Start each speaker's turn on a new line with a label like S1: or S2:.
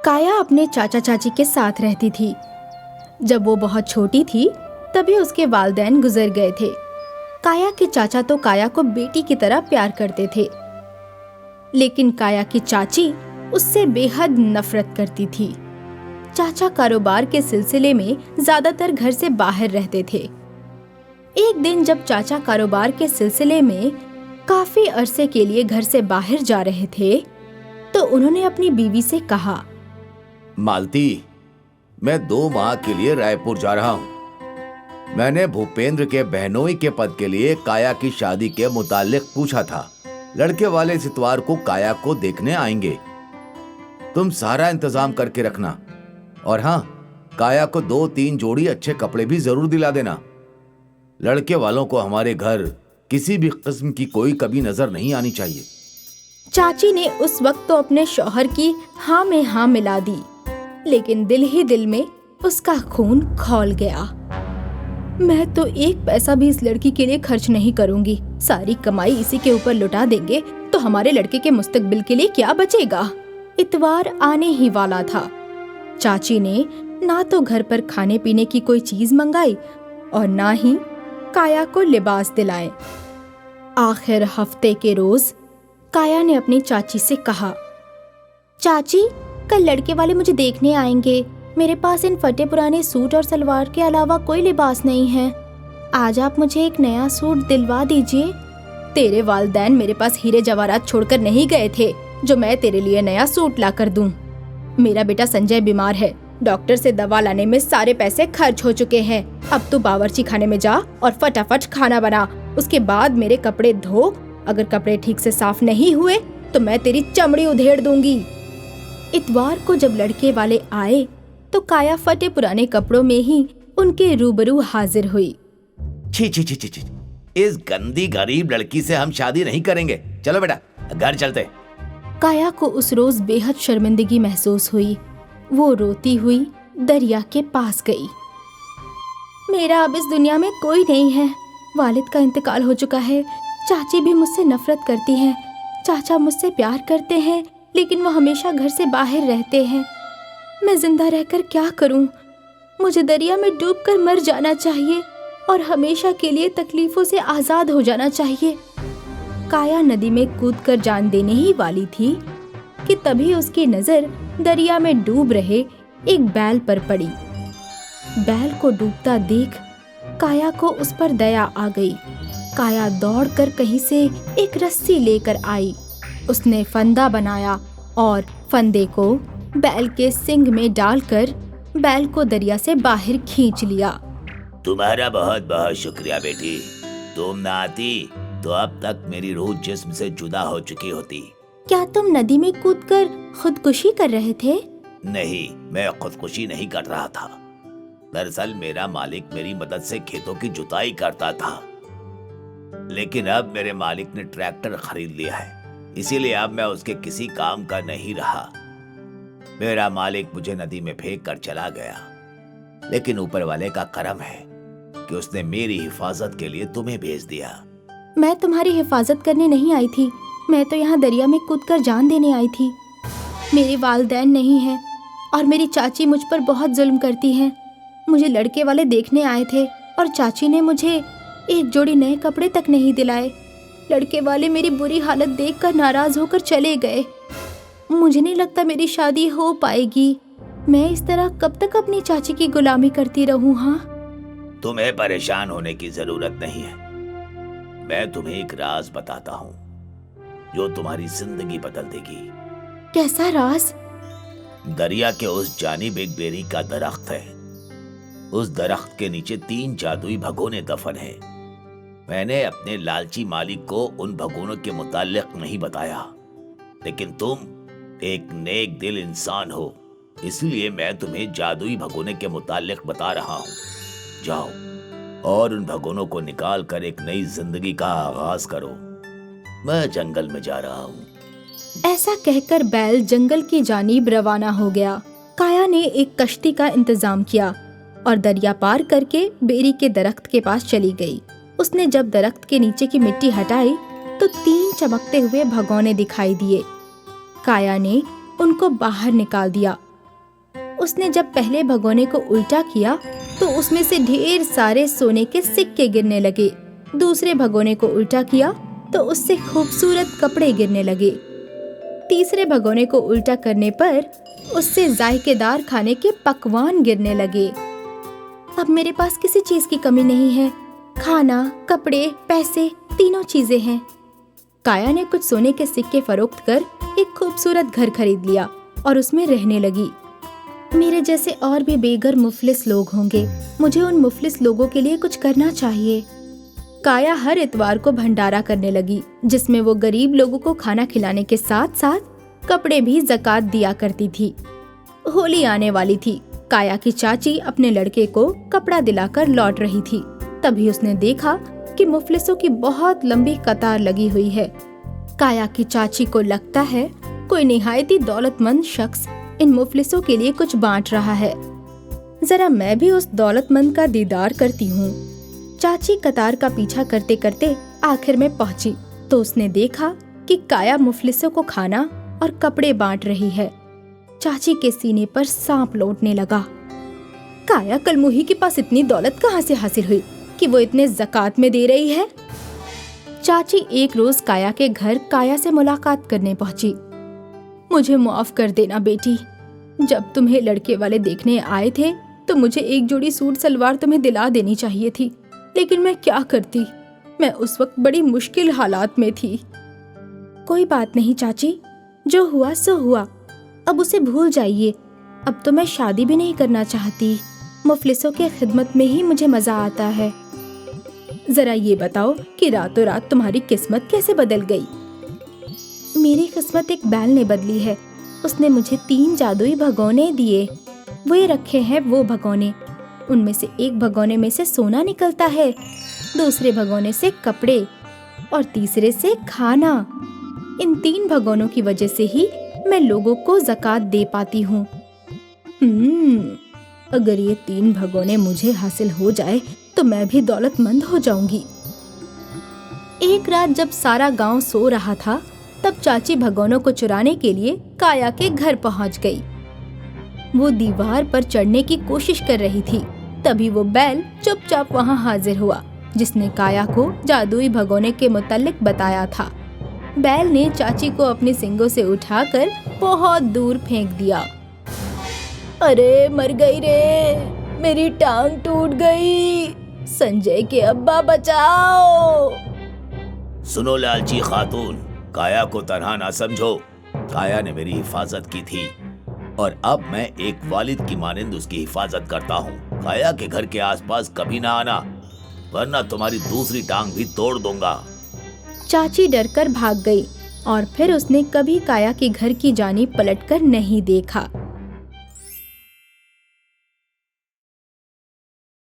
S1: काया अपने चाचा चाची के साथ रहती थी। जब वो बहुत छोटी थी तभी उसके वालिदैन गुजर गए थे। काया के चाचा तो काया को बेटी की तरह प्यार करते थे, लेकिन काया की चाची उससे बेहद नफरत करती थी। चाचा कारोबार के सिलसिले में ज्यादातर घर से बाहर रहते थे। एक दिन जब चाचा कारोबार के सिलसिले में काफी अरसे के लिए घर से बाहर जा रहे थे तो उन्होंने अपनी बीवी से कहा,
S2: मालती, मैं 2 माह के लिए रायपुर जा रहा हूँ। मैंने भूपेंद्र के बहनोई के पद के लिए काया की शादी के मुतालिक पूछा था। लड़के वाले इस इतवार को काया को देखने आएंगे। तुम सारा इंतजाम करके रखना, और हाँ, काया को 2-3 जोड़ी अच्छे कपड़े भी जरूर दिला देना। लड़के वालों को हमारे घर किसी भी किस्म की कोई कभी नजर नहीं आनी चाहिए।
S1: चाची ने उस वक्त तो अपने शौहर की हाँ में हाँ मिला दी, लेकिन दिल ही दिल में उसका खून खौल गया। मैं तो 1 पैसा भी इस लड़की के लिए खर्च नहीं करूंगी। सारी कमाई इसी के ऊपर लुटा देंगे तो हमारे लड़के के मुस्तकबिल के लिए क्या बचेगा। इतवार आने ही वाला था। चाची ने ना तो घर पर खाने पीने की कोई चीज मंगाई और ना ही काया को लिबास दिलाए। आखिर हफ्ते के रोज काया ने अपनी चाची से कहा, चाची, कल लड़के वाले मुझे देखने आएंगे। मेरे पास इन फटे पुराने सूट और सलवार के अलावा कोई लिबास नहीं है। आज आप मुझे एक नया सूट दिलवा दीजिए। तेरे वालिदैन मेरे पास हीरे जवाहरात छोड़कर नहीं गए थे जो मैं तेरे लिए नया सूट ला कर दूं। मेरा बेटा संजय बीमार है। डॉक्टर से दवा लाने में सारे पैसे खर्च हो चुके हैं। अब तू बावर्ची खाने में जा और फटाफट खाना बना। उसके बाद मेरे कपड़े धो। अगर कपड़े ठीक से साफ नहीं हुए तो मैं तेरी चमड़ी उधेड़ दूंगी। इतवार को जब लड़के वाले आए तो काया फटे पुराने कपड़ों में ही उनके रूबरू हाजिर हुई।
S2: छी छी छी छी छी, इस गंदी गरीब लड़की से हम शादी नहीं करेंगे। चलो बेटा, घर चलते।
S1: काया को उस रोज बेहद शर्मिंदगी महसूस हुई। वो रोती हुई दरिया के पास गई। मेरा अब इस दुनिया में कोई नहीं है। वालिद का इंतकाल हो चुका है। चाची भी मुझसे नफरत करती है। चाचा मुझसे प्यार करते हैं, लेकिन वो हमेशा घर से बाहर रहते हैं। मैं जिंदा रहकर क्या करूं? मुझे दरिया में डूबकर मर जाना चाहिए और हमेशा के लिए तकलीफों से आजाद हो जाना चाहिए। काया नदी में कूदकर जान देने ही वाली थी कि तभी उसकी नजर दरिया में डूब रहे एक बैल पर पड़ी। बैल को डूबता देख काया को उस पर दया आ गई। काया दौड़कर कहीं से एक रस्सी लेकर आई। उसने फंदा बनाया और फंदे को बैल के सींग में डालकर बैल को दरिया से बाहर खींच लिया।
S2: तुम्हारा बहुत बहुत शुक्रिया बेटी। तुम ना आती तो अब तक मेरी रूह जिस्म से जुदा हो चुकी होती।
S1: क्या तुम नदी में कूदकर खुदकुशी कर रहे थे?
S2: नहीं, मैं खुदकुशी नहीं कर रहा था। दरअसल मेरा मालिक मेरी मदद से खेतों की जुताई करता था, लेकिन अब मेरे मालिक ने ट्रैक्टर खरीद लिया है, इसीलिए अब मैं उसके किसी काम का नहीं रहा। मेरा मालिक मुझे नदी में फेंक कर चला गया, लेकिन ऊपर वाले का करम है कि उसने मेरी हिफाजत के लिए तुम्हें भेज दिया।
S1: मैं तुम्हारी हिफाजत करने नहीं आई थी। मैं तो यहाँ दरिया में कूदकर जान देने आई थी। मेरे वालिदैन नहीं हैं और मेरी चाची मुझ पर बहुत जुल्म करती हैं। मुझे लड़के वाले देखने आए थे और चाची ने मुझे एक जोड़ी नए कपड़े तक नहीं दिलाए। लड़के वाले मेरी बुरी हालत देखकर नाराज होकर चले गए। मुझे नहीं लगता मेरी शादी हो पाएगी। मैं इस तरह कब तक अपनी चाची की गुलामी करती रहूं? हाँ,
S2: तुम्हें परेशान होने की जरूरत नहीं है। मैं तुम्हें एक राज बताता हूँ जो तुम्हारी जिंदगी बदल देगी।
S1: कैसा राज?
S2: दरिया के उस जानिब एक बेरी का दरख्त है। उस दरख्त के नीचे 3 जादुई भगोने दफन है। मैंने अपने लालची मालिक को उन भगोनों के मुताल्लिक नहीं बताया, लेकिन तुम एक नेक दिल इंसान हो, इसलिए मैं तुम्हें जादुई भगोने के मुताल्लिक बता रहा हूँ। जाओ और उन भगोनों को निकाल कर एक नई जिंदगी का आगाज करो। मैं जंगल में जा रहा हूँ।
S1: ऐसा कहकर बैल जंगल की जानिब रवाना हो गया। काया ने एक कश्ती का इंतजाम किया और दरिया पार करके बेरी के दरख्त के पास चली गई। उसने जब दरख्त के नीचे की मिट्टी हटाई तो 3 चमकते हुए भगोने दिखाई दिए। काया ने उनको बाहर निकाल दिया उसने जब पहले भगोने को उल्टा किया तो उसमें से ढेर सारे सोने के सिक्के गिरने लगे। दूसरे भगोने को उल्टा किया तो उससे खूबसूरत कपड़े गिरने लगे। तीसरे भगोने को उल्टा करने पर उससे जायकेदार खाने के पकवान गिरने लगे। अब मेरे पास किसी चीज की कमी नहीं है। खाना, कपड़े, पैसे, तीनों चीजें हैं। काया ने कुछ सोने के सिक्के फरोख्त कर एक खूबसूरत घर खरीद लिया और उसमें रहने लगी। मेरे जैसे और भी बेघर मुफलिस लोग होंगे। मुझे उन मुफलिस लोगों के लिए कुछ करना चाहिए। काया हर इतवार को भंडारा करने लगी, जिसमें वो गरीब लोगों को खाना खिलाने के साथ साथ कपड़े भी ज़कात दिया करती थी। होली आने वाली थी। काया की चाची अपने लड़के को कपड़ा दिलाकर लौट रही थी। तभी उसने देखा कि मुफलिसों की बहुत लंबी कतार लगी हुई है। काया की चाची को लगता है कोई निहायत ही दौलतमंद शख्स इन मुफलिसों के लिए कुछ बांट रहा है। जरा मैं भी उस दौलतमंद का दीदार करती हूँ। चाची कतार का पीछा करते करते आखिर में पहुंची तो उसने देखा कि काया मुफलिसों को खाना और कपड़े बांट रही है। चाची के सीने पर सांप लौटने लगा। काया कलमुही के पास इतनी दौलत कहाँ से हासिल हुई कि वो इतने ज़कात में दे रही है? चाची एक रोज काया के घर काया से मुलाकात करने पहुंची। मुझे माफ कर देना बेटी। जब तुम्हें लड़के वाले देखने आए थे तो मुझे एक जोड़ी सूट सलवार तुम्हें दिला देनी चाहिए थी, लेकिन मैं क्या करती। मैं उस वक्त बड़ी मुश्किल हालात में थी। कोई बात नहीं चाची, जो हुआ सो हुआ। अब उसे भूल जाइए। अब तो मैं शादी भी नहीं करना चाहती। मुफलिसों के खिदमत में ही मुझे मजा आता है। जरा ये बताओ कि रातों रात तुम्हारी किस्मत कैसे बदल गई? मेरी किस्मत एक बैल ने बदली है। उसने मुझे 3 जादुई भगोने दिए। वो ये रखे हैं वो भगोने। उनमें से एक भगोने में से सोना निकलता है, दूसरे भगोने से कपड़े और तीसरे से खाना। इन 3 भगोनों की वजह से ही मैं लोगों को ज़कात दे पाती हूँ। अगर ये 3 भगोने मुझे हासिल हो जाए तो मैं भी दौलतमंद हो जाऊंगी। एक रात जब सारा गांव सो रहा था तब चाची भगोनों को चुराने के लिए काया के घर पहुंच गई। वो दीवार पर चढ़ने की कोशिश कर रही थी। तभी वो बैल चुपचाप वहां हाजिर हुआ, जिसने काया को जादुई भगोने के मुतल्लिक बताया था। बैल ने चाची को अपने सींगों से उठाकर बहुत दूर फेंक दिया। अरे मर गई रे, मेरी टांग टूट गई। संजय के अब्बा बचाओ।
S2: सुनो लालची खातून, काया को तनहा ना समझो। काया ने मेरी हिफाजत की थी और अब मैं एक वालिद की मानिंद उसकी हिफाजत करता हूँ। काया के घर के आसपास कभी ना आना, वरना तुम्हारी दूसरी टांग भी तोड़ दूंगा।
S1: चाची डरकर भाग गई और फिर उसने कभी काया के घर की जानिब पलटकर नहीं देखा।